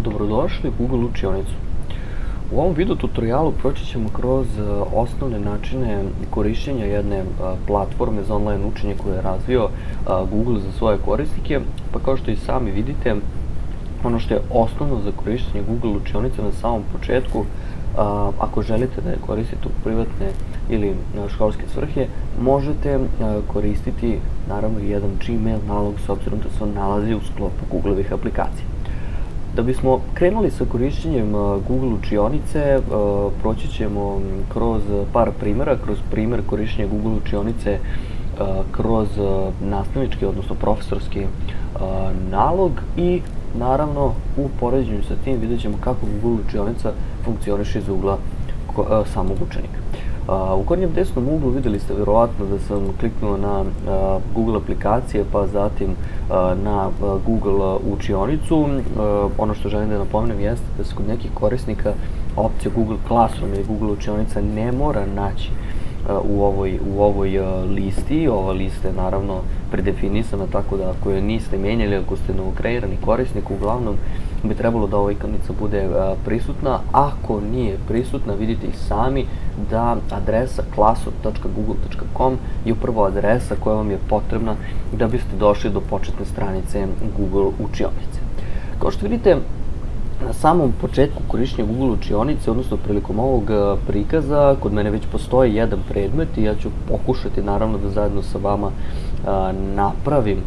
Dobrodošli u Google učionicu. U ovom video tutorialu proći ćemo kroz osnovne načine korišćenja jedne platforme za online učenje koje je razvio Google za svoje korisnike, pa kao što i sami vidite, ono što je osnovno za korišćenje Google učionice na samom početku, ako želite da je koristite u privatne ili školske svrhe, možete koristiti naravno jedan Gmail nalog s obzirom da se on nalazi u sklopu Googleovih aplikacija. Da bismo krenuli sa korišćenjem Google učionice, proći ćemo kroz par primjera, kroz primjer korišćenja Google učionice kroz nastavnički, odnosno profesorski nalog i naravno u poređenju sa tim vidjet ćemo kako Google učionica funkcioniše iz ugla samog učenika. U gornjem desnom uglu vidjeli ste vjerovatno da sam kliknuo na Google aplikacije, pa zatim na Google učionicu. Ono što želim da napomenem jeste da se kod nekih korisnika opcija Google Classroom ili Google učionica ne mora naći u ovoj listi. Ova lista je naravno predefinisana, tako da ako je niste menjali, ako ste novokreirani korisnik, uglavnom bi trebalo da ova ikanica bude prisutna. Ako nije prisutna, vidite i sami da adresa classroom.google.com je upravo adresa koja vam je potrebna da biste došli do početne stranice Google učionice. Kao što vidite, na samom početku korišćenja Google učionice, odnosno prilikom ovog prikaza, kod mene već postoji jedan predmet i ja ću pokušati naravno da zajedno sa vama napravim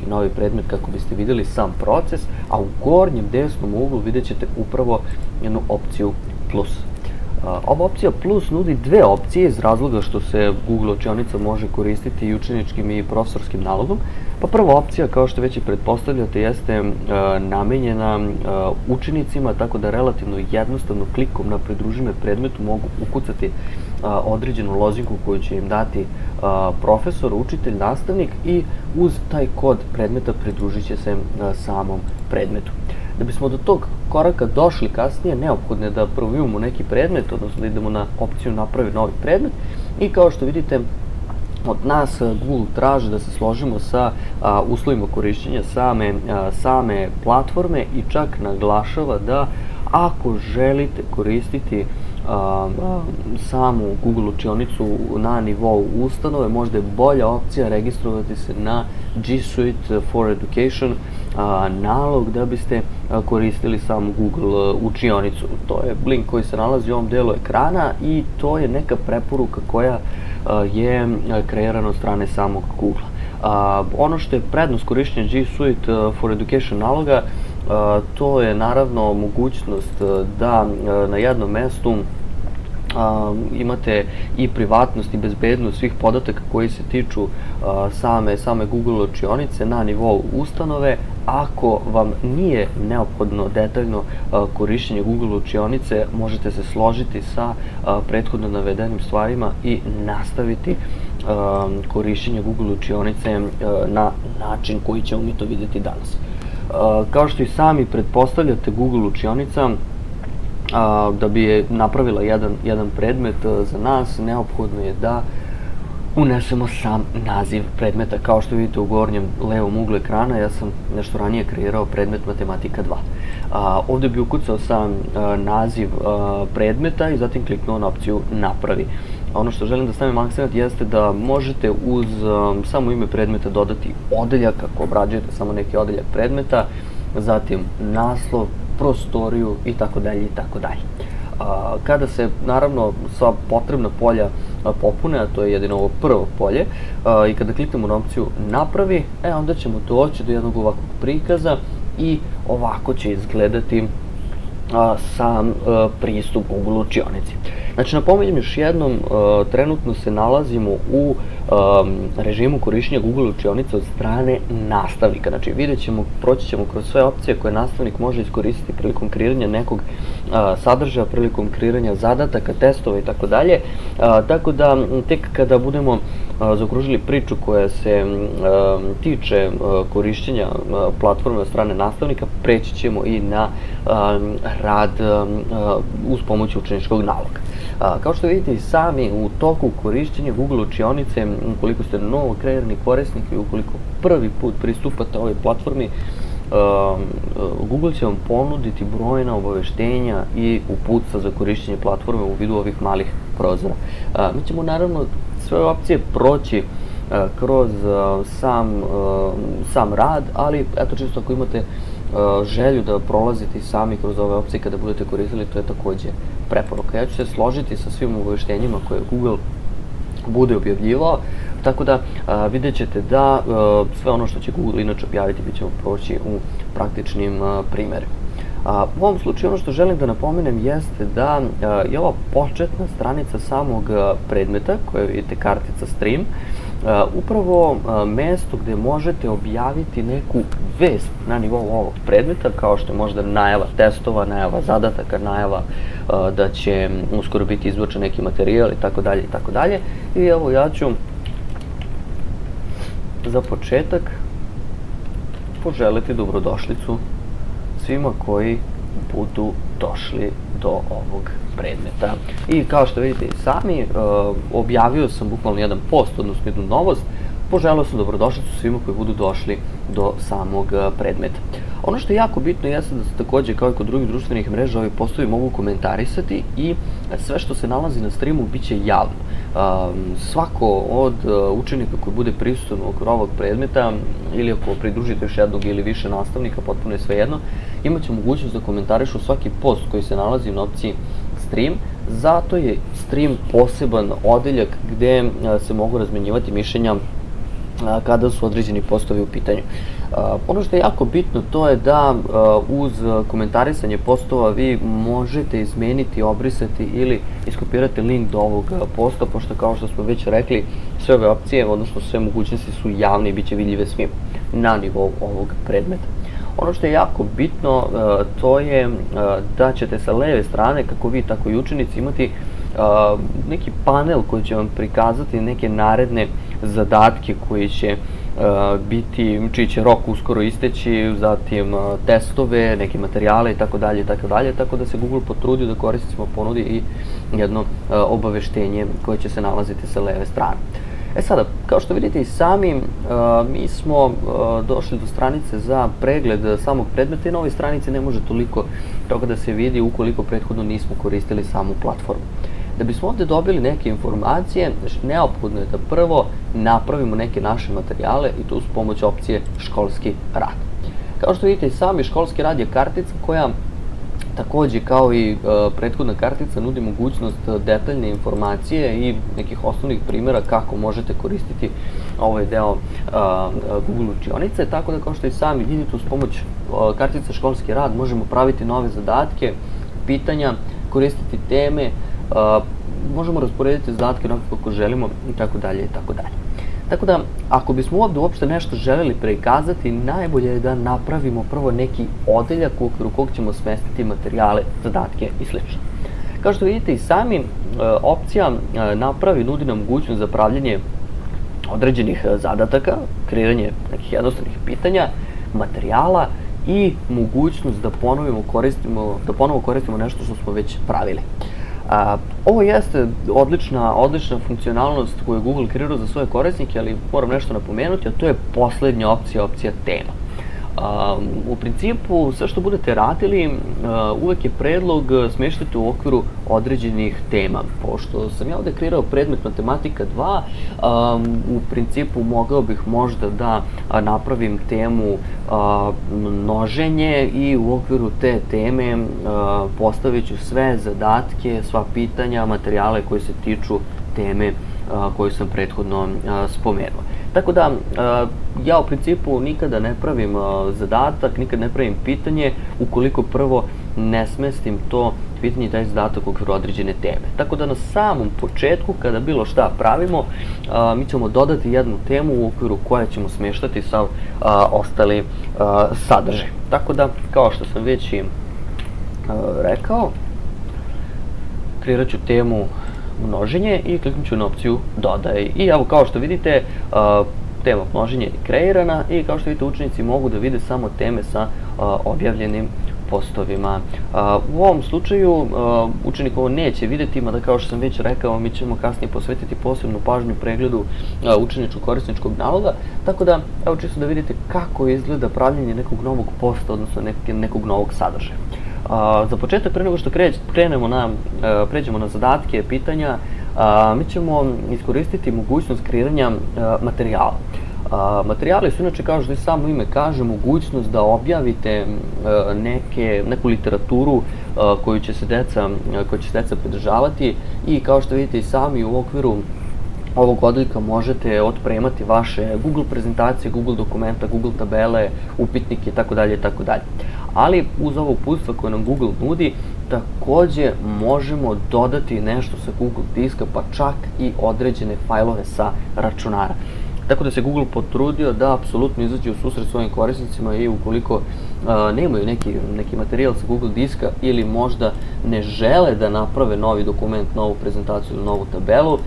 novi predmet kako biste vidjeli sam proces, a u gornjem desnom uglu vidjet ćete upravo jednu opciju plus. Ova opcija plus nudi dve opcije iz razloga što se Google učionica može koristiti i učeničkim i profesorskim nalogom. Pa prva opcija, kao što već i pretpostavljate, jeste namenjena učenicima, tako da relativno jednostavno klikom na pridruži me predmetu mogu ukucati određenu lozinku koju će im dati profesor, učitelj, nastavnik i uz taj kod predmeta pridružit će se samom predmetu. Da bismo do tog koraka došli kasnije, neophodno je da prvo imamo neki predmet, odnosno da idemo na opciju napravi novi predmet i kao što vidite od nas Google traži da se složimo sa uslovima korišćenja same platforme i čak naglašava da ako želite koristiti samu Google učionicu na nivou ustanove, možda je bolja opcija registrovati se na G Suite for Education nalog da biste koristili samu Google učionicu. To je link koji se nalazi u ovom delu ekrana i to je neka preporuka koja je kreirana od strane samog Google. Ono što je prednost korišćenja G Suite for Education naloga, to je naravno mogućnost da na jednom mestu imate i privatnost i bezbednost svih podataka koji se tiču same Google učionice na nivou ustanove. Ako vam nije neophodno detaljno korišćenje Google učionice, možete se složiti sa prethodno navedenim stvarima i nastaviti korišćenje Google učionice na način koji ćemo mi to vidjeti danas. Kao što i sami pretpostavljate, Google učionica da bi je napravila jedan predmet za nas, neophodno je da unesemo sam naziv predmeta. Kao što vidite u gornjem levom uglu ekrana, ja sam nešto ranije kreirao predmet Matematika 2. Ovdje bi ukucao sam naziv predmeta i zatim kliknuo na opciju napravi. Ono što želim da stavim akcent jeste da možete uz samo ime predmeta dodati odeljak ako obrađujete samo neki odeljak predmeta, zatim naslov, prostoriju i tako dalje i tako dalje. Kada se naravno sva potrebna polja popune, a to je jedino ovo prvo polje, i kada kliknemo na opciju napravi, onda ćemo doći do jednog ovakvog prikaza i ovako će izgledati sam pristup Google učionici. Znači, napominjem još jednom, trenutno se nalazimo u režimu korišćenja Google učionice od strane nastavnika. Znači, proći ćemo kroz sve opcije koje nastavnik može iskoristiti prilikom kreiranja nekog sadržaja, prilikom kreiranja zadataka, testova i tako dalje. Tako da, tek kada budemo zaokružili priču koja se tiče korišćenja platforme od strane nastavnika, preći ćemo i na rad uz pomoć učeničkog naloga. Kao što vidite i sami, u toku korišćenja Google učionice, ukoliko ste novo kreirani korisnik i ukoliko prvi put pristupate ovoj platformi, Google će vam ponuditi brojna obaveštenja i uputstva za korištenje platforme u vidu ovih malih prozora. Mi ćemo naravno sve opcije proći kroz sam rad, ali eto čisto ako imate želju da prolazite i sami kroz ove opcije kada budete koristili, to je takođe preporuka. Ja ću se složiti sa svim obaveštenjima koje Google bude objavljivao, tako da vidjet ćete da sve ono što će Google inače objaviti bit ćemo proći u praktičnim primjerima. U ovom slučaju ono što želim da napomenem jeste da je ova početna stranica samog predmeta, koja vidite kartica stream, upravo mesto gde možete objaviti neku vest na nivou ovog predmeta, kao što je možda najava testova, najava zadataka, najava da će uskoro biti izvučen neki materijal i tako dalje i tako dalje. I evo ja ću za početak poželiti dobrodošlicu svima koji budu došli do ovog predmeta. I kao što vidite i sami, objavio sam bukvalno jedan post, odnosno jednu novost, poželeo sam dobrodošlicu svima koji budu došli do samog predmeta. Ono što je jako bitno jeste da se takođe, kao i kod drugih društvenih mreža, ovi postovi mogu komentarisati i sve što se nalazi na streamu bit će javno. Svako od učenika koji bude prisutan oko ovog predmeta, ili ako pridružite još jednog ili više nastavnika, potpuno je svejedno, imaće mogućnost da komentarišu svaki post koji se nalazi na opciji stream. Zato je stream poseban odeljak gde se mogu razmenjivati mišljenja kada su određeni postovi u pitanju. Ono što je jako bitno to je da uz komentarisanje postova vi možete izmeniti, obrisati ili iskopirati link do ovog posta, pošto kao što smo već rekli, sve ove opcije, odnosno sve mogućnosti su javne i bit će vidljive svim na nivou ovog predmeta. Ono što je jako bitno to je da ćete sa leve strane, kako vi tako i učenici, imati neki panel koji će vam prikazati neke naredne zadatke koji će biti, čiji će rok uskoro isteći, zatim testove, neke materijale itd. Tako da se Google potrudio da korisnicima ponudi i jedno obaveštenje koje će se nalaziti sa leve strane. Sada, kao što vidite i sami, mi smo došli do stranice za pregled samog predmeta i na ovoj stranici ne može toliko toga da se vidi ukoliko prethodno nismo koristili samu platformu. Da bismo ovde dobili neke informacije, neophodno je da prvo napravimo neke naše materijale i to uz pomoć opcije školski rad. Kao što vidite i sami, školski rad je kartica koja takođe kao i prethodna kartica nudi mogućnost detaljne informacije i nekih osnovnih primjera kako možete koristiti ovaj deo Google učionice, tako da kao što i sami vidite uz pomoć kartice školski rad možemo praviti nove zadatke, pitanja, koristiti teme, možemo rasporediti zadatke onako kako želimo i tako dalje i tako dalje. Tako da, ako bismo ovde uopšte nešto želeli prikazati, najbolje je da napravimo prvo neki odeljak u okviru kog ćemo smestiti materijale, zadatke i sl. Kao što vidite i sami, opcija napravi nudi nam mogućnost za pravljenje određenih zadataka, kreiranje nekih jednostavnih pitanja, materijala i mogućnost da ponovo koristimo nešto što smo već pravili. Ovo jeste odlična funkcionalnost koju je Google kreirao za svoje korisnike, ali moram nešto napomenuti, a to je poslednja opcija, opcija tema. U principu, sve što budete radili, uvek je predlog smeštati u okviru određenih tema. Pošto sam ja ovde kreirao predmet Matematika 2, u principu mogao bih možda da napravim temu množenje i u okviru te teme postavit ću sve zadatke, sva pitanja, materijale koji se tiču teme koju sam prethodno spomenuo. Tako da, ja u principu nikada ne pravim zadatak, nikada ne pravim pitanje ukoliko prvo ne smestim to pitanje i taj zadatak u okviru određene teme. Tako da na samom početku, kada bilo šta pravimo, mi ćemo dodati jednu temu u okviru koje ćemo smeštati sav ostali sadržaj. Tako da, kao što sam već i rekao, kreirat ću temu množenje i kliknut ću na opciju dodaj. I evo, kao što vidite, tema množenje je kreirana i kao što vidite učenici mogu da vide samo teme sa objavljenim postovima. U ovom slučaju učenik ovo neće vidjeti, mada kao što sam već rekao, mi ćemo kasnije posvetiti posebnu pažnju pregledu učeničko-korisničkog naloga, tako da, evo čisto da vidite kako izgleda pravljenje nekog novog posta, odnosno nekog novog sadržaja. Za početak, pre nego što pređemo na zadatke, pitanja, mi ćemo iskoristiti mogućnost kreiranja materijala. Materijali su inače, kao što i samo ime kaže, mogućnost da objavite neku literaturu koju će se deca pridržavati i kao što vidite i sami u okviru ovog odeljka možete otpremati vaše Google prezentacije, Google dokumenta, Google tabele, upitnike itd. Ali uz ovo uputstva koje nam Google nudi, takođe možemo dodati nešto sa Google diska, pa čak i određene fajlove sa računara. Tako da se Google potrudio da apsolutno izađe u susret svojim korisnicima i ukoliko nemaju neki materijal sa Google diska ili možda ne žele da naprave novi dokument, novu prezentaciju ili novu tabelu,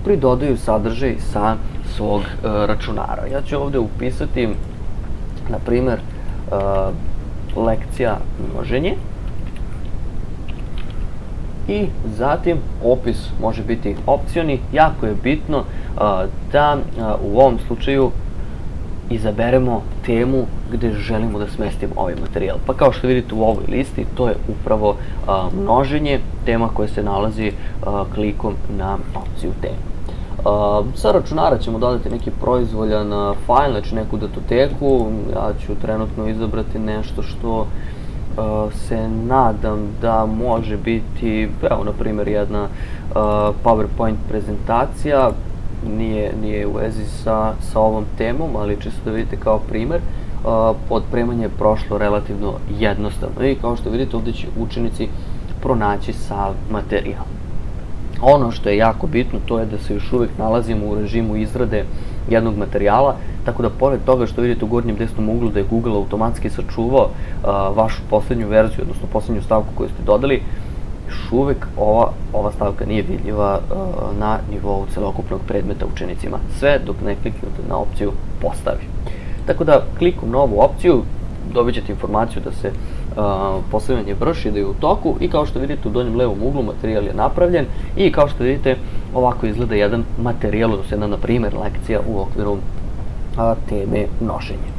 pridodaju sadržaj sa svog računara. Ja ću ovde upisati, na primer, lekcija množenje i zatim opis može biti opcioni. Jako je bitno da u ovom slučaju izaberemo temu gde želimo da smestimo ovaj materijal. Pa kao što vidite u ovoj listi, to je upravo množenje, tema koja se nalazi klikom na opciju teme. Sa računara ćemo dodati neki proizvoljan fajl, znači neku datoteku. Ja ću trenutno izabrati nešto što se nadam da može biti, evo na primjer jedna PowerPoint prezentacija, nije u vezi sa ovom temom, ali čisto da vidite kao primjer. Otpremanje je prošlo relativno jednostavno i kao što vidite ovdje će učenici pronaći sav materijal. Ono što je jako bitno, to je da se još uvijek nalazimo u režimu izrade jednog materijala, tako da pored toga što vidite u gornjem desnom uglu da je Google automatski sačuvao vašu poslednju verziju, odnosno poslednju stavku koju ste dodali, još uvijek ova stavka nije vidljiva na nivou celokupnog predmeta učenicima, sve dok ne kliknete na opciju postavi. Tako da klikom na ovu opciju dobit ćete informaciju da se postavljanje vrši, da je u toku i kao što vidite u donjem levom uglu materijal je napravljen i kao što vidite ovako izgleda jedan materijal, odnosno jedna na primjer lekcija u okviru teme množenje.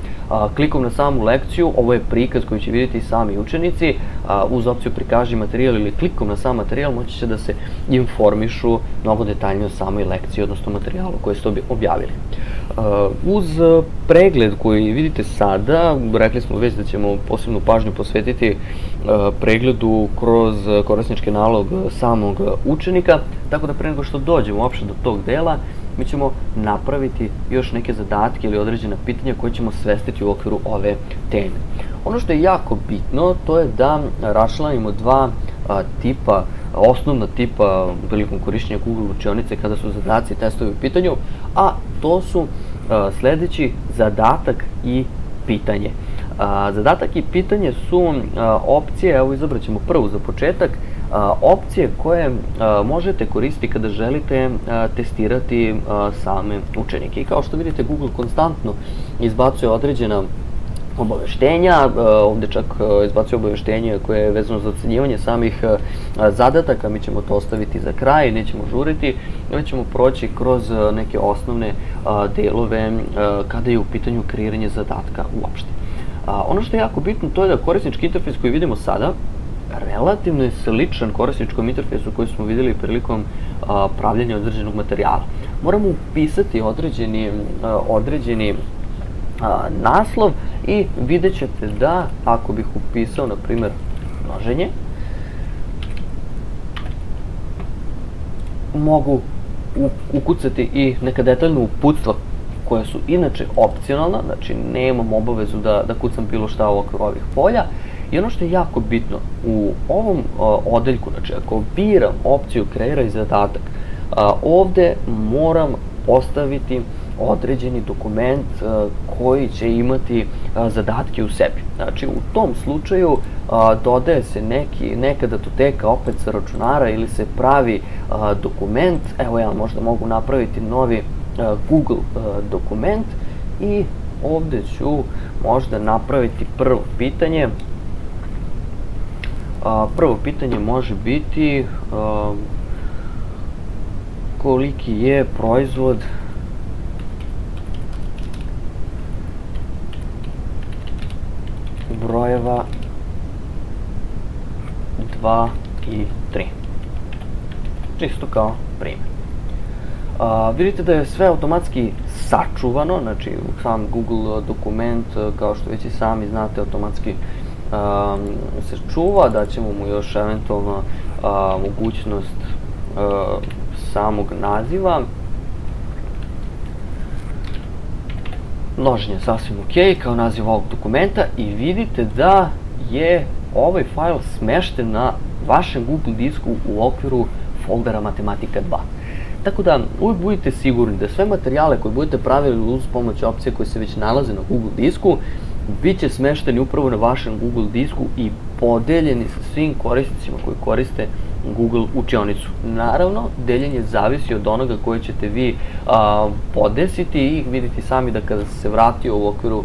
Klikom na samu lekciju, ovo je prikaz koji će vidjeti i sami učenici, uz opciju prikaži materijal ili klikom na sam materijal moći će da se informišu mnogo detaljnije o samoj lekciji, odnosno materijalu koji ste objavili. Uz pregled koji vidite sada, rekli smo već da ćemo posebnu pažnju posvetiti pregledu kroz korisnički nalog samog učenika, tako da pre nego što dođemo uopšte do tog dela, mi ćemo napraviti još neke zadatke ili određena pitanja koje ćemo svestiti u okviru ove teme. Ono što je jako bitno, to je da raščlanimo dva osnovna tipa prilikom korišćenja Google učionice kada su zadaci i testovi u pitanju, a to su sledeći zadatak i pitanje. Zadatak i pitanje su opcije, evo izabrat ćemo prvu za početak, opcije koje možete koristiti kada želite testirati same učenike. I kao što vidite, Google konstantno izbacuje određena obaveštenja, ovde čak izbacuje obaveštenje koje je vezano za ocenjivanje samih zadataka, mi ćemo to ostaviti za kraj, nećemo žuriti, već ćemo proći kroz neke osnovne delove kada je u pitanju kreiranje zadatka uopšte. Ono što je jako bitno, to je da korisnički interfejs koji vidimo sada relativno je sličan korisničkom interfejsu koji smo videli prilikom pravljanja određenog materijala. Moramo upisati određeni naslov i vidjet ćete da ako bih upisao, na primjer, množenje, mogu ukucati i neka detaljna uputstva koja su inače opcionalna, znači nemam obavezu da kucam bilo šta u okviru ovih polja. I ono što je jako bitno, u ovom odeljku, znači ako biram opciju kreiraj zadatak, ovde moram postaviti određeni dokument koji će imati zadatke u sebi. Znači u tom slučaju dodaje se neka datoteka opet sa računara ili se pravi dokument. Evo ja možda mogu napraviti novi Google dokument i ovde ću možda napraviti prvo pitanje. Prvo pitanje može biti koliki je proizvod brojeva 2 i 3. Čisto kao primjer. Vidite da je sve automatski sačuvano, znači sam Google dokument, kao što već i sami znate, automatski se čuva, daćemo mu još eventualno mogućnost samog naziva. Množenje je sasvim ok kao naziv ovog dokumenta i vidite da je ovaj fajl smešten na vašem Google disku u okviru foldera Matematika 2. Tako da uvijek budite sigurni da sve materijale koje budete pravili uz pomoć opcije koje se već nalaze na Google disku bit će smešteni upravo na vašem Google disku i podeljeni sa svim korisnicima koji koriste Google učionicu. Naravno, deljenje zavisi od onoga koje ćete vi podesiti i vidite sami da kada se vratio u okviru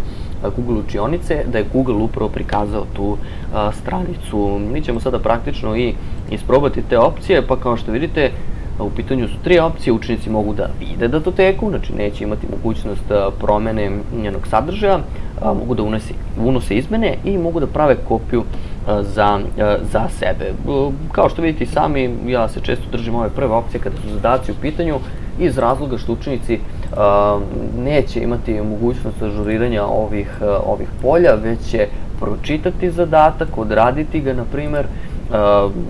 Google učionice, da je Google upravo prikazao tu stranicu. Mi ćemo sada praktično i isprobati te opcije, pa kao što vidite, u pitanju su 3 opcije, učenici mogu da vide datoteku, znači neće imati mogućnost promene njenog sadržaja, mogu da unose izmene i mogu da prave kopiju za sebe. Kao što vidite i sami, ja se često držim ove prve opcije kada su zadaci u pitanju, iz razloga što učenici neće imati mogućnost ažuriranja ovih polja, već će pročitati zadatak, odraditi ga, na primer,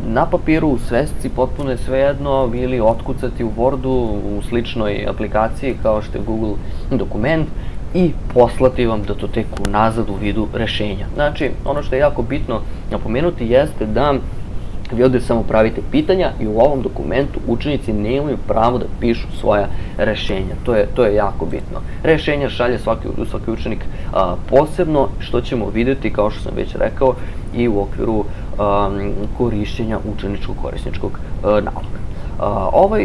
na papiru, u svesci, potpuno je svejedno, ili otkucati u Wordu, u sličnoj aplikaciji kao što je Google dokument i poslati vam datoteku nazad u vidu rešenja. Znači, ono što je jako bitno napomenuti jeste da vi ovde samo pravite pitanja i u ovom dokumentu učenici nemaju pravo da pišu svoja rešenja. To je jako bitno. Rešenja šalje svaki učenik posebno, što ćemo videti, kao što sam već rekao, i u okviru korišćenja učeničkog korisničkog naloga.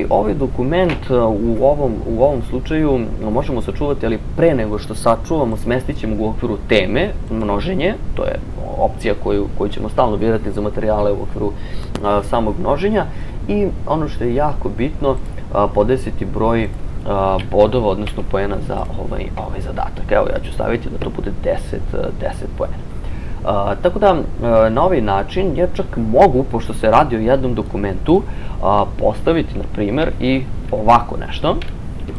Ovaj dokument u ovom slučaju možemo sačuvati, ali pre nego što sačuvamo, smestit ćemo ga u okviru teme množenje, to je opcija koju ćemo stalno birati za materijale u okviru samog množenja, i ono što je jako bitno, podesiti broj bodova, odnosno poena za ovaj zadatak. Evo, ja ću staviti da to bude 10 poena. Tako da, na ovaj način ja čak mogu, pošto se radi o jednom dokumentu, postaviti, na primer, i ovako nešto,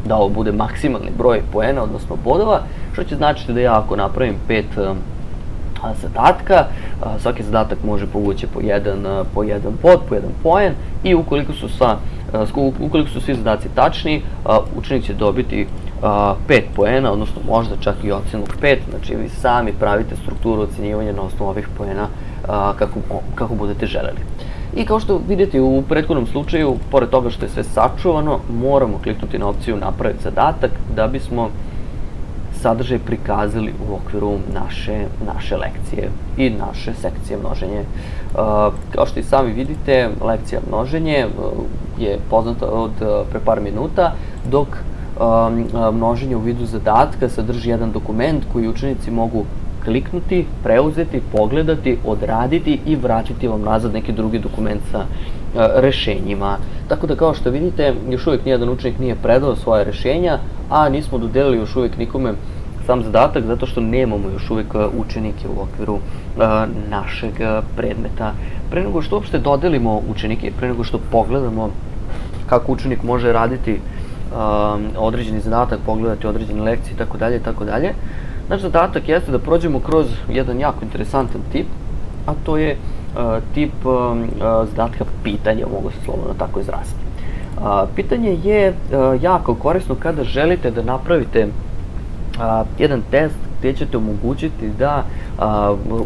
da ovo bude maksimalni broj poena, odnosno bodova, što će značiti da ja ako napravim 5 zadatka, svaki zadatak može povući po jedan bod, po jedan poen, i ukoliko su svi zadaci tačni, učenik će dobiti 5 poena, odnosno možda čak i ocenu 5, znači vi sami pravite strukturu ocenjivanja na osnovu ovih poena kako budete želeli. I kao što vidite u prethodnom slučaju, pored toga što je sve sačuvano, moramo kliknuti na opciju napraviti zadatak da bismo sadržaj prikazali u okviru naše lekcije i naše sekcije množenje. Kao što i sami vidite, lekcija množenje je poznata od pre par minuta, dok množenje u vidu zadatka sadrži jedan dokument koji učenici mogu kliknuti, preuzeti, pogledati, odraditi i vratiti vam nazad neki drugi dokument sa rešenjima. Tako da, kao što vidite, još uvijek nijedan učenik nije predao svoje rešenja, a nismo dodelili još uvijek nikome sam zadatak, zato što nemamo još uvijek učenike u okviru našeg predmeta. Pre nego što uopšte dodelimo učenike, pre nego što pogledamo kako učenik može raditi određeni zadatak, pogledati određene lekcije itd. Naš zadatak jeste da prođemo kroz jedan jako interesantan tip, a to je tip zadatka pitanja, mogu se slobodno tako izraziti. Pitanje je jako korisno kada želite da napravite jedan test gdje ćete omogućiti da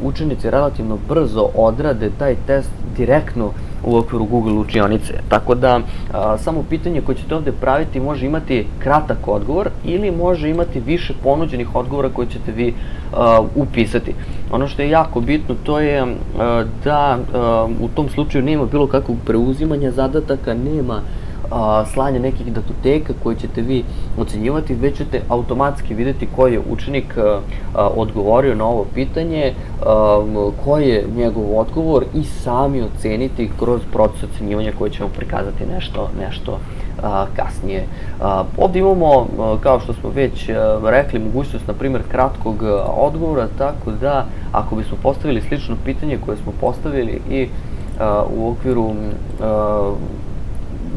učenici relativno brzo odrade taj test direktno u okviru Google učionice. Tako da, samo pitanje koje ćete ovdje praviti može imati kratak odgovor ili može imati više ponuđenih odgovora koje ćete vi upisati. Ono što je jako bitno, to je da u tom slučaju nema bilo kakvog preuzimanja zadataka, nema slanje nekih datoteka koje ćete vi ocenjivati, već ćete automatski vidjeti koji je učenik odgovorio na ovo pitanje, koji je njegov odgovor i sami oceniti kroz proces ocenjivanja koje ćemo prikazati nešto kasnije. Ovdje imamo, kao što smo već rekli, mogućnost, na primjer, kratkog odgovora, tako da ako bismo postavili slično pitanje koje smo postavili i u okviru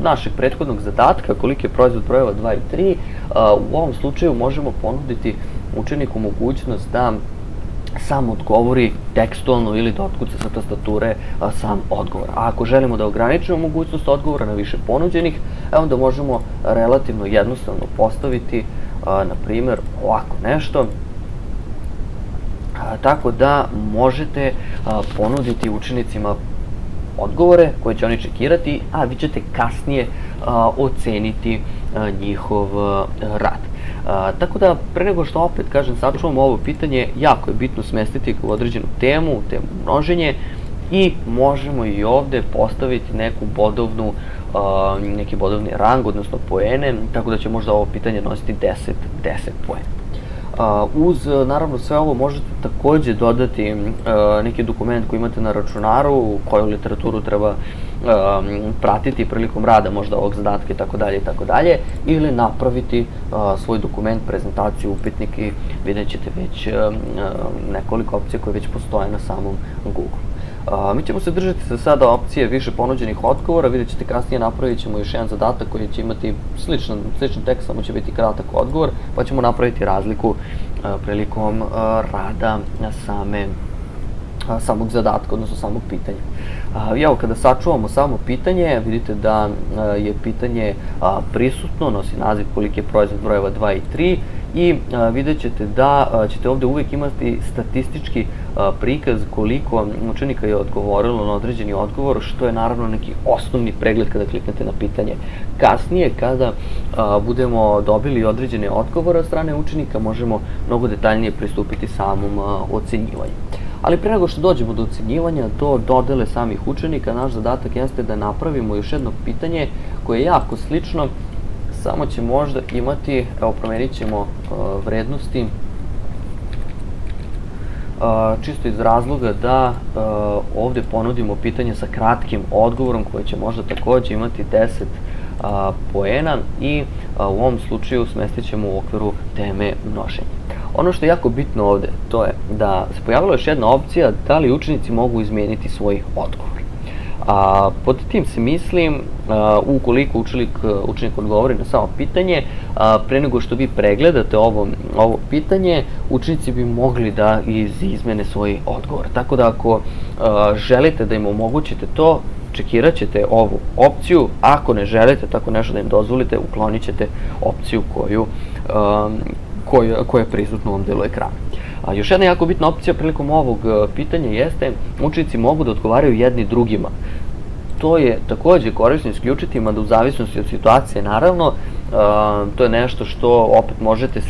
našeg prethodnog zadatka, koliki je proizvod brojeva 2 i 3, u ovom slučaju možemo ponuditi učeniku mogućnost da sam odgovori tekstualno ili da otkuca sa tastature sam odgovor. A ako želimo da ograničimo mogućnost odgovora na više ponuđenih, onda možemo relativno jednostavno postaviti, na primjer, ovako nešto, tako da možete ponuditi učenicima odgovore koje će oni čekirati, a vi ćete kasnije oceniti njihov rad. Tako da, pre nego što opet, kažem, sačuvamo ovo pitanje, jako je bitno smestiti u određenu temu množenje, i možemo i ovde postaviti neki bodovni rang, odnosno poene, tako da će možda ovo pitanje nositi 10 poena. Uz, naravno, sve ovo možete takođe dodati neki dokument koji imate na računaru, koju literaturu treba pratiti prilikom rada možda ovog zadatka itd. Ili napraviti svoj dokument, prezentaciju, upitnik i vidjet ćete već nekoliko opcija koje već postoje na samom Google. Mi ćemo se držati za sada opcije više ponuđenih odgovora, vidjet ćete kasnije, napravit ćemo još jedan zadatak koji će imati sličan tekst, samo će biti kratak odgovor, pa ćemo napraviti razliku prilikom rada samog zadatka, odnosno samog pitanja. Evo, kada sačuvamo samo pitanje, vidite da je pitanje prisutno, nosi naziv koliki je proizvod brojeva 2 i 3, i vidjet ćete da ćete ovde uvijek imati statistički prikaz koliko učenika je odgovorilo na određeni odgovor, što je naravno neki osnovni pregled kada kliknete na pitanje. Kasnije, kada budemo dobili određene odgovore od strane učenika, možemo mnogo detaljnije pristupiti samom ocenjivanju. Ali pre nego što dođemo do ocenjivanja, do dodele samih učenika, naš zadatak jeste da napravimo još jedno pitanje koje je jako slično, samo će možda imati, evo, promenit ćemo vrednosti, čisto iz razloga da ovde ponudimo pitanje sa kratkim odgovorom koje će možda takođe imati 10 poena, i u ovom slučaju smestit ćemo u okviru teme množenja. Ono što je jako bitno ovde, to je da se pojavila još jedna opcija da li učenici mogu izmeniti svoj odgovor. Pod tim se mislim, ukoliko učenik odgovori na samo pitanje, pre nego što vi pregledate ovo pitanje, učenici bi mogli da izmene svoj odgovor. Tako da, ako želite da im omogućite to, čekirat ćete ovu opciju. Ako ne želite tako nešto da im dozvolite, uklonit ćete opciju koja je prisutna u ovom delu ekrana. Još jedna jako bitna opcija prilikom ovog pitanja jeste, učenici mogu da odgovaraju jedni drugima. To je takođe korisno isključiti, mada u zavisnosti od situacije, naravno, to je nešto što opet možete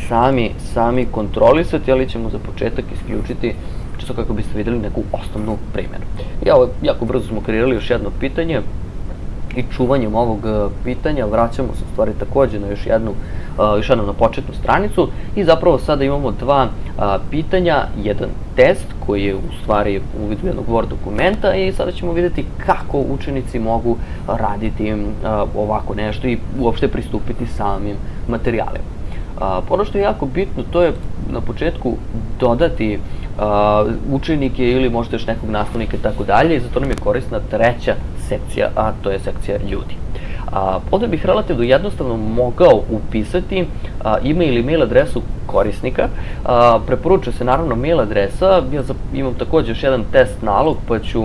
sami kontrolisati, ali ćemo za početak isključiti, čisto kako biste videli neku osnovnu primjenu. I evo, jako brzo smo kreirali još jedno pitanje, i čuvanjem ovog pitanja vraćamo se u stvari takođe na još jednu na početnu stranicu, i zapravo sada imamo dva pitanja, jedan test koji je u stvari u vidu jednog Word dokumenta, i sada ćemo vidjeti kako učenici mogu raditi ovako nešto i uopšte pristupiti samim materijalima. Ono što je jako bitno, to je na početku dodati učenike ili možda još nekog nastavnika i tako dalje, i zato nam je korisna treća sekcija, a to je sekcija ljudi. Ovdje bih relativno jednostavno mogao upisati ime ili mail adresu korisnika. Preporučuje se naravno mail adresa. Ja imam takođe još jedan test nalog, pa ću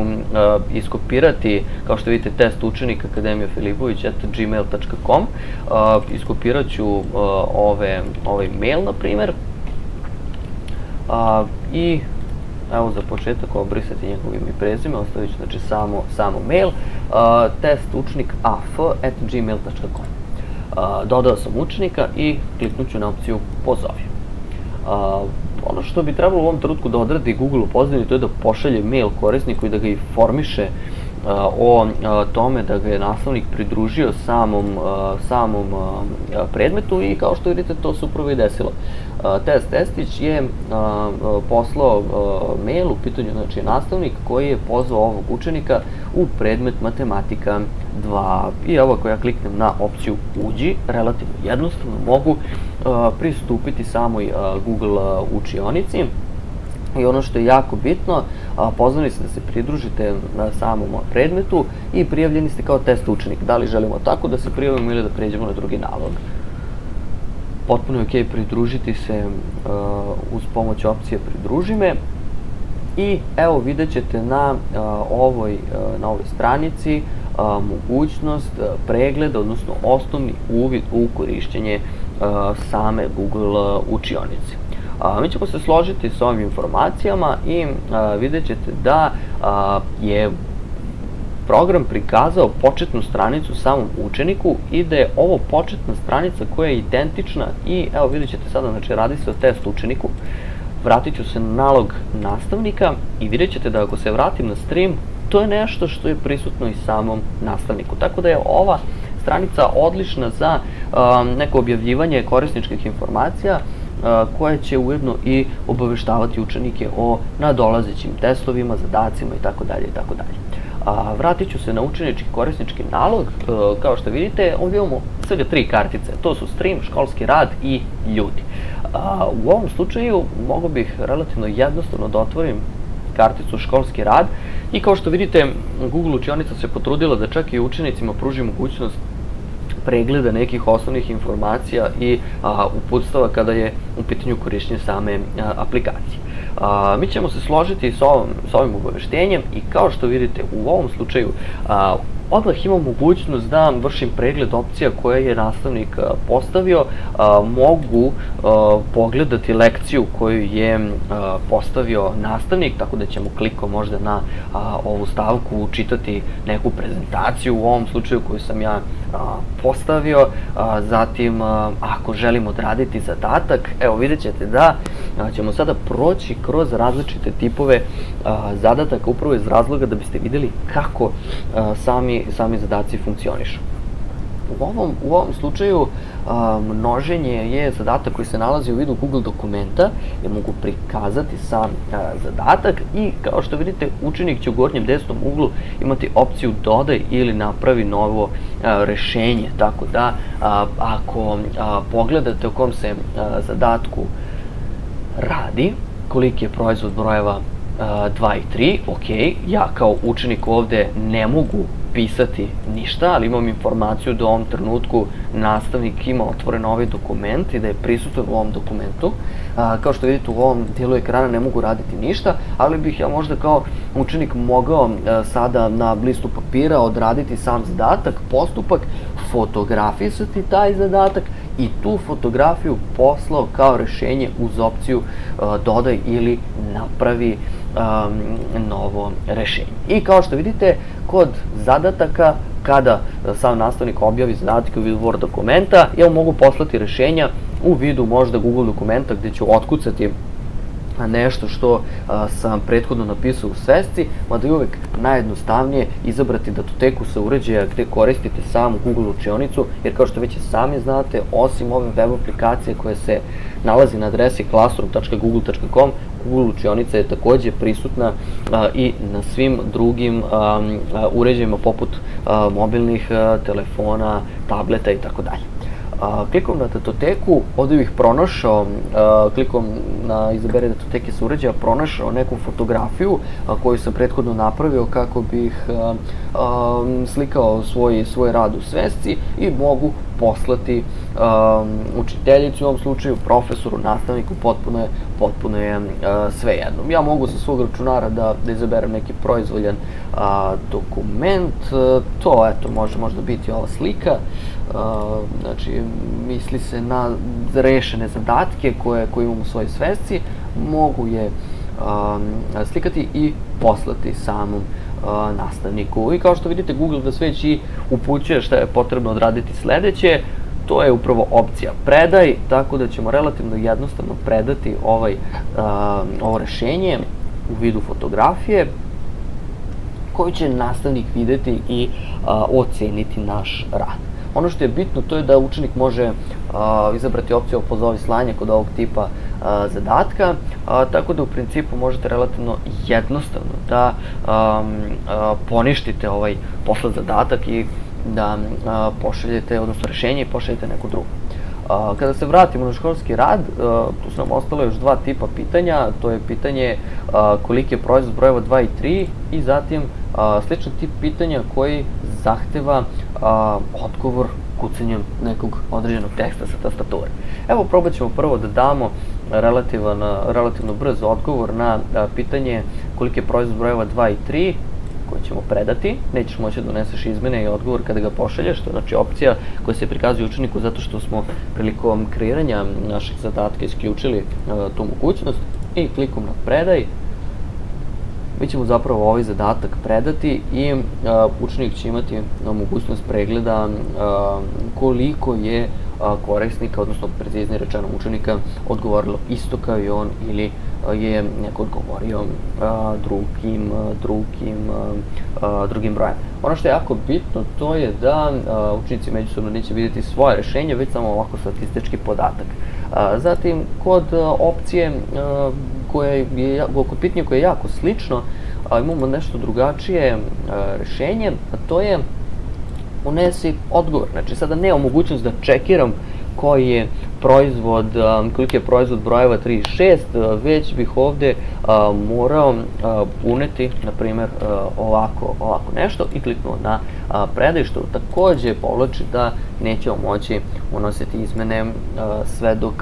iskopirati, kao što vidite, test učenik akademijafilipović@gmail.com. Iskopirat ću ovaj mail, na primer, i evo, za početak obrisati njegov ime i prezime, ostavit ću znači samo mail, testučnikaf@gmail.com. Dodao sam učenika i kliknut ću na opciju pozovi. Ono što bi trebalo u ovom trenutku da odradi Google u pozadini, to je da pošalje mail korisniku i da ga informiše o tome da ga je nastavnik pridružio samom predmetu i kao što vidite to se upravo i desilo. Test testić je poslao mail, u pitanju znači nastavnik koji je pozvao ovog učenika u predmet matematika 2. I evo ako ja kliknem na opciju uđi, relativno jednostavno mogu pristupiti samoj Google učionici. I ono što je jako bitno, pozvani ste da se pridružite na samom predmetu i prijavljeni ste kao test učenik. Da li želimo tako da se prijavimo ili da pređemo na drugi nalog. Potpuno je ok pridružiti se uz pomoć opcije pridruži me. I evo vidjet ćete na ovoj stranici mogućnost pregleda, odnosno osnovni uvid u korišćenje same Google učionice. Mi ćemo se složiti s ovim informacijama i vidjet ćete da je program prikazao početnu stranicu samom učeniku i da je ovo početna stranica koja je identična i evo vidjet ćete sada, znači radi se o test učeniku. Vratit ću se na nalog nastavnika i vidjet ćete da ako se vratim na stream, to je nešto što je prisutno i samom nastavniku. Tako da je ova stranica odlična za neko objavljivanje korisničkih informacija koje će ujedno i obaveštavati učenike o nadolazećim testovima, zadacima itd. Vratit ću se na učenički korisnički nalog. Kao što vidite, ovdje imamo svega 3 kartice. To su stream, školski rad i ljudi. U ovom slučaju mogu bih relativno jednostavno da otvorim karticu školski rad i kao što vidite, Google učionica se potrudila da čak i učenicima pruži mogućnost pregleda nekih osnovnih informacija i uputstava kada je u pitanju korišćenje same aplikacije. Mi ćemo se složiti s ovim obaveštenjem i kao što vidite u ovom slučaju odmah imam mogućnost da vršim pregled opcija koje je nastavnik postavio. Mogu pogledati lekciju koju je postavio nastavnik, tako da ćemo klikom možda na ovu stavku čitati neku prezentaciju u ovom slučaju koju sam ja postavio. Zatim, ako želimo odraditi zadatak, evo vidjet ćete da ćemo sada proći kroz različite tipove zadataka upravo iz razloga da biste vidjeli kako sami zadaci funkcionišu. U ovom slučaju množenje je zadatak koji se nalazi u vidu Google dokumenta, jer mogu prikazati sam zadatak i kao što vidite učenik će u gornjem desnom uglu imati opciju dodaj ili napravi novo rešenje, tako da ako pogledate o kom se zadatku radi, koliki je proizvod brojeva 2 i 3, ok, ja kao učenik ovde ne mogu pisati ništa, ali imam informaciju da u ovom trenutku nastavnik ima otvoren ovaj dokument i da je prisutan u ovom dokumentu. Kao što vidite u ovom dijelu ekrana ne mogu raditi ništa, ali bih ja možda kao učenik mogao sada na listu papira odraditi sam zadatak, postupak, fotografisati taj zadatak i tu fotografiju poslao kao rešenje uz opciju dodaj ili napravi novo rešenje. I kao što vidite, kod zadataka, kada sam nastavnik objavi zadatke u vidu Word dokumenta, ja mogu poslati rešenja u vidu možda Google dokumenta gde ću otkucati nešto što sam prethodno napisao u svesci, mada je uvek najjednostavnije izabrati datoteku sa uređaja gde koristite samu Google učionicu, jer kao što već i sami znate, osim ove web aplikacije koja se nalazi na adresi classroom.google.com, Google učionica je takođe prisutna i na svim drugim uređajima poput mobilnih telefona, tableta itd. Klikom na datoteku, ovdje bih pronašao, klikom na izabere datoteke sa uređaja, pronašao neku fotografiju koju sam prethodno napravio kako bih slikao svoj rad u svesci i mogu poslati učiteljici, u ovom slučaju profesoru, nastavniku, potpuno je svejedno. Ja mogu sa svog računara da izaberem neki proizvoljan dokument, to eto može možda biti ova slika, znači misli se na rešene zadatke koje imam u svojoj svesci, mogu je slikati i poslati samom nastavniku. I kao što vidite, Google vas već i upućuje šta je potrebno odraditi sledeće. To je upravo opcija predaj, tako da ćemo relativno jednostavno predati ovo rešenje u vidu fotografije koju će nastavnik videti i oceniti naš rad. Ono što je bitno to je da učenik može izabrati opciju opozovi slanje kod ovog tipa zadatka, tako da u principu možete relativno jednostavno da poništite ovaj poslat zadatak i da pošaljete, odnosno rešenje i pošaljete neku drugu. Kada se vratimo na školski rad, tu su nam ostalo još dva tipa pitanja, to je pitanje koliki je proizvod brojeva 2 i 3 i zatim sličan tip pitanja koji zahteva odgovor kucanjem nekog određenog teksta sa tastature. Evo, probat ćemo prvo da damo relativno brz odgovor na pitanje koliki je proizvod brojeva 2 i 3, koje ćemo predati. Nećeš moći da doneseš izmene i odgovor kada ga pošalješ, to je znači opcija koja se prikazuje učeniku zato što smo prilikom kreiranja našeg zadatka isključili tu mogućnost i klikom na predaj mi ćemo zapravo ovaj zadatak predati i učenik će imati mogućnost pregleda koliko je korisnika, odnosno preciznije rečeno učenika, odgovorilo isto kao i on ili je neko odgovorio drugim brojem. Ono što je jako bitno to je da učenici međusobno neće vidjeti svoje rešenje, već samo ovako statistički podatak. Zatim, kod opcije kod pitanja koje je jako slično, imamo nešto drugačije rešenje, a to je unesi odgovor. Znači, sada nemam mogućnost da čekiram koliki je proizvod brojeva 3 i 6, već bih ovde morao uneti, na primjer, ovako nešto i kliknuo na predaj, što takođe povlači da nećemo moći unositi izmene sve dok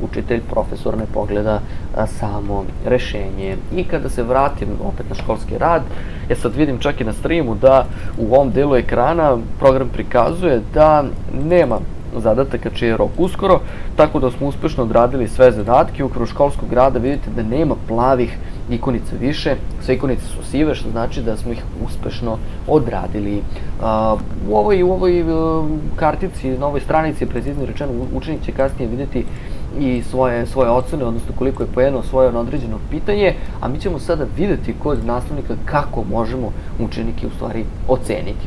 učitelj, profesor ne pogleda samo rešenje. I kada se vratim opet na školski rad, ja sad vidim čak i na streamu da u ovom delu ekrana program prikazuje da nema zadataka čiji je rok uskoro, tako da smo uspešno odradili sve zadatke. U okviru školskog rada vidite da nema plavih ikonica više, sve ikonice su sive, što znači da smo ih uspešno odradili. U ovoj kartici, na ovoj stranici, preciznije rečeno, učenik će kasnije videti i svoje ocene, odnosno koliko je poena osvojio na određeno pitanje, a mi ćemo sada videti kod nastavnika kako možemo učenike u stvari oceniti.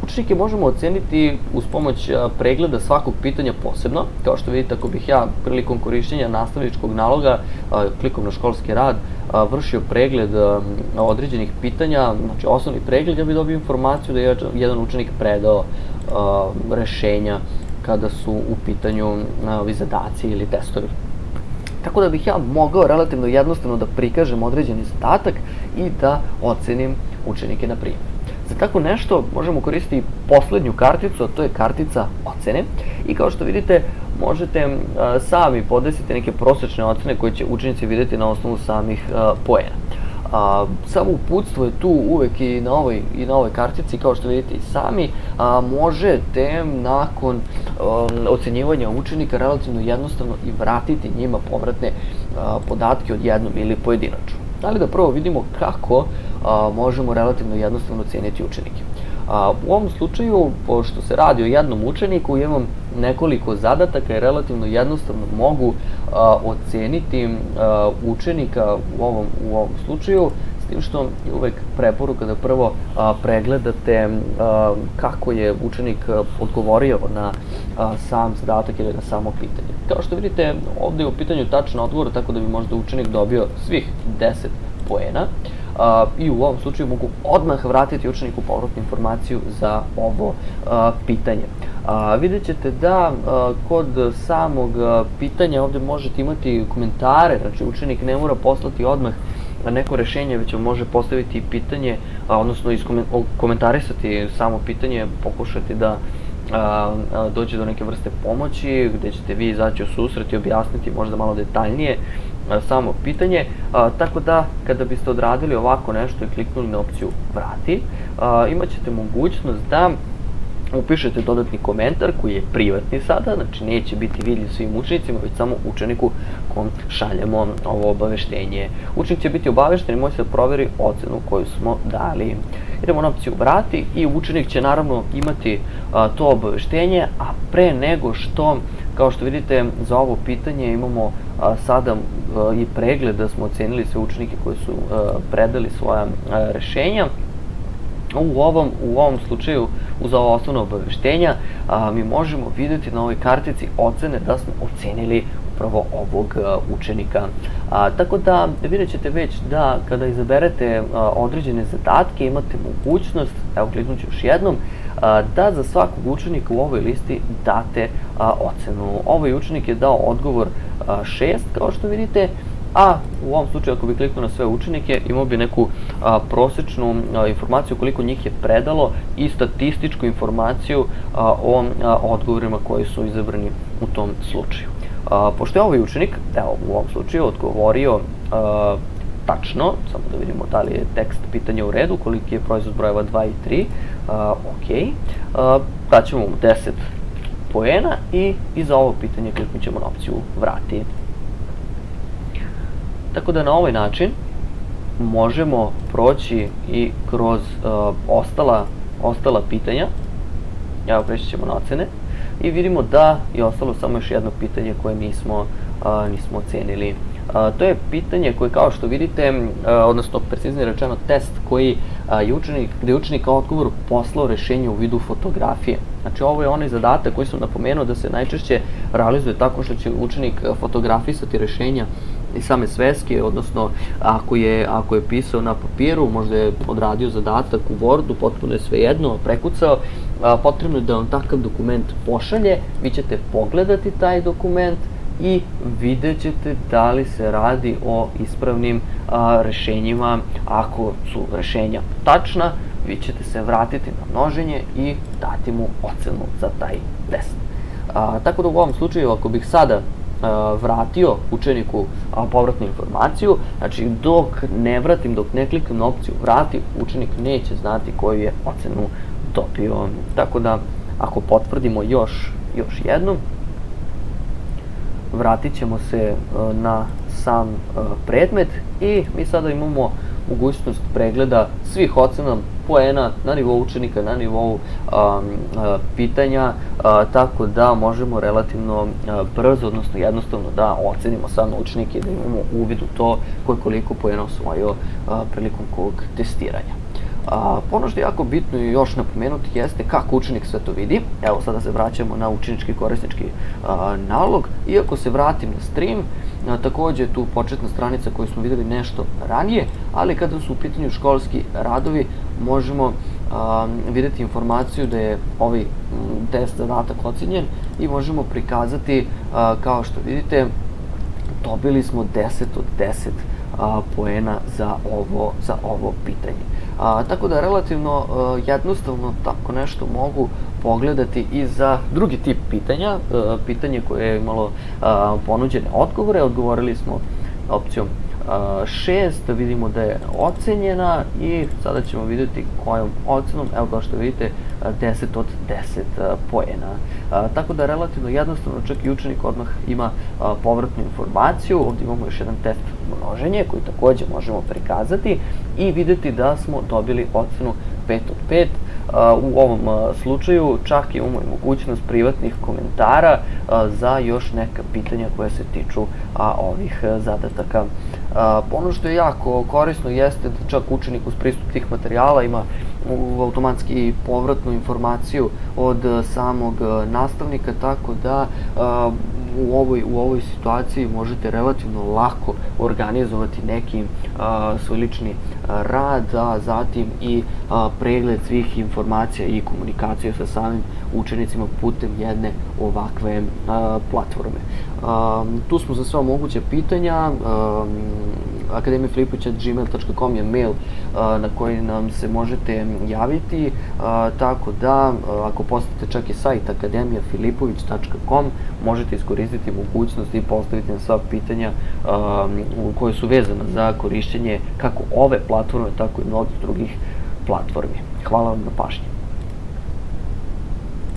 Učenike možemo oceniti uz pomoć pregleda svakog pitanja posebno. Kao što vidite, ako bih ja prilikom korišćenja nastavničkog naloga klikom na školski rad vršio pregled određenih pitanja, znači osnovni pregled, ja bih dobio informaciju da je jedan učenik predao rešenja kada su u pitanju ovi zadaci ili testovi. Tako da bih ja mogao relativno jednostavno da prikažem određeni zadatak i da ocenim učenike na primjer. Za tako nešto možemo koristiti poslednju karticu, a to je kartica ocene. I kao što vidite, možete sami podesiti neke prosečne ocene koje će učenici videti na osnovu samih poena. Samo uputstvo je tu uvek i na ovoj kartici, kao što vidite i sami, možete nakon ocenjivanja učenika relativno jednostavno i vratiti njima povratne podatke od jednom ili pojedinačno. Ali da prvo vidimo kako možemo relativno jednostavno oceniti učenike. U ovom slučaju, pošto se radi o jednom učeniku, imam nekoliko zadataka i relativno jednostavno mogu oceniti učenika u ovom slučaju, s tim što je uvek preporuka da prvo pregledate kako je učenik odgovorio na sam zadatak ili na samo pitanje. Kao što vidite, ovde je u pitanju tačan odgovor, tako da bi možda učenik dobio svih 10 poena. I u ovom slučaju mogu odmah vratiti učeniku povratnu informaciju za ovo pitanje. Vidjet ćete da kod samog pitanja ovde možete imati komentare, znači učenik ne mora poslati odmah neko rešenje, već vam može postaviti pitanje, odnosno komentarisati samo pitanje, pokušati da dođe do neke vrste pomoći, gde ćete vi izaći u susret i objasniti možda malo detaljnije samo pitanje, tako da kada biste odradili ovako nešto i kliknuli na opciju vrati, imat ćete mogućnost da upišete dodatni komentar koji je privatni sada, znači neće biti vidljiv svim učenicima, već samo učeniku kom šaljemo ovo obaveštenje. Učenik će biti obavešten i moći da proveri ocenu koju smo dali. Idemo na opciju vrati i učenik će naravno imati to obaveštenje, a pre nego što Kao što vidite, za ovo pitanje imamo sada i pregled da smo ocenili sve učenike koji su predali svoja rešenja. U ovom slučaju, uz ova osnovna obaveštenja, mi možemo videti na ovoj kartici ocene da smo ocenili upravo ovog učenika. Tako da vidjet ćete već da kada izaberete određene zadatke imate mogućnost, evo kliknut ću još jednom, da za svakog učenika u ovoj listi date ocenu. Ovaj učenik je dao odgovor 6, kao što vidite, a u ovom slučaju ako bi kliknuo na sve učenike imao bi neku prosečnu informaciju koliko njih je predalo i statističku informaciju o odgovorima koji su izabrani u tom slučaju. Pošto je ovaj učenik, evo u ovom slučaju, odgovorio tačno, samo da vidimo da li je tekst pitanja u redu, koliki je proizvod brojeva 2 i 3, ok, daćemo mu 10 poena i za ovo pitanje kliknut ćemo na opciju vrati. Tako da na ovaj način možemo proći i kroz ostala pitanja, evo preći ćemo na ocene, i vidimo da je ostalo samo još jedno pitanje koje nismo ocenili. To je pitanje koje, kao što vidite, odnosno preciznije rečeno test koji gde je učenik kao odgovor poslao rešenje u vidu fotografije. Znači ovo je onaj zadatak koji sam napomenuo da se najčešće realizuje tako što će učenik fotografisati rešenja i same sveske, odnosno ako je pisao na papiru, možda je odradio zadatak u Wordu, potpuno je svejedno, prekucao, potrebno je da vam takav dokument pošalje, vi ćete pogledati taj dokument i vidjet ćete da li se radi o ispravnim rešenjima. Ako su rešenja tačna, vi ćete se vratiti na množenje i dati mu ocenu za taj test. Tako da u ovom slučaju, ako bih sada vratio učeniku povratnu informaciju, znači dok ne kliknem na opciju vrati, učenik neće znati koju je ocenu dobio. Tako da, ako potvrdimo još jednom, vratit ćemo se na sam predmet i mi sada imamo mogućnost pregleda svih ocena poena na nivou učenika, na nivou pitanja, tako da možemo relativno brzo, odnosno jednostavno da ocenimo sam učenik i da imamo uvid u to ko je koliko poena osvojio prilikom kog testiranja. Ono što je jako bitno i još napomenuti jeste kako učenik sve to vidi. Evo sada se vraćamo na učenički korisnički nalog. Iako se vratim na stream, takođe je tu početna stranica koju smo videli nešto ranije, ali kada su u pitanju školski radovi možemo videti informaciju da je ovaj test zadatak ocenjen i možemo prikazati, kao što vidite, dobili smo 10 od 10 poena za ovo pitanje. Tako da relativno jednostavno tako nešto mogu pogledati i za drugi tip pitanja, pitanje koje je imalo ponuđene odgovore. Odgovorili smo opcijom 6, da vidimo da je ocenjena i sada ćemo vidjeti kojom ocenom, evo kao što vidite 10 od 10 poena. Tako da relativno jednostavno, čak i učenik odmah ima povratnu informaciju. Ovdje imamo još jedan test množenje koji takođe možemo prikazati i vidjeti da smo dobili ocenu 5 od 5. U ovom slučaju čak imamo i mogućnost privatnih komentara za još neka pitanja koja se tiču ovih zadataka. Ono što je jako korisno jeste da čak učenik uz pristup tih materijala ima automatski povratnu informaciju od samog nastavnika, tako da u ovoj situaciji možete relativno lako organizovati neki svoj lični rad, a zatim i pregled svih informacija i komunikaciju sa samim učenicima putem jedne ovakve platforme. Tu smo za sva moguća pitanja. akademijafilipović@gmail.com je mail na koji nam se možete javiti, tako da ako postavite čak i sajt akademijafilipović.com možete iskoristiti mogućnost i postaviti na sva pitanja koje su vezane za korišćenje kako ove platforme, tako i mnogih drugih platformi. Hvala vam na pažnji.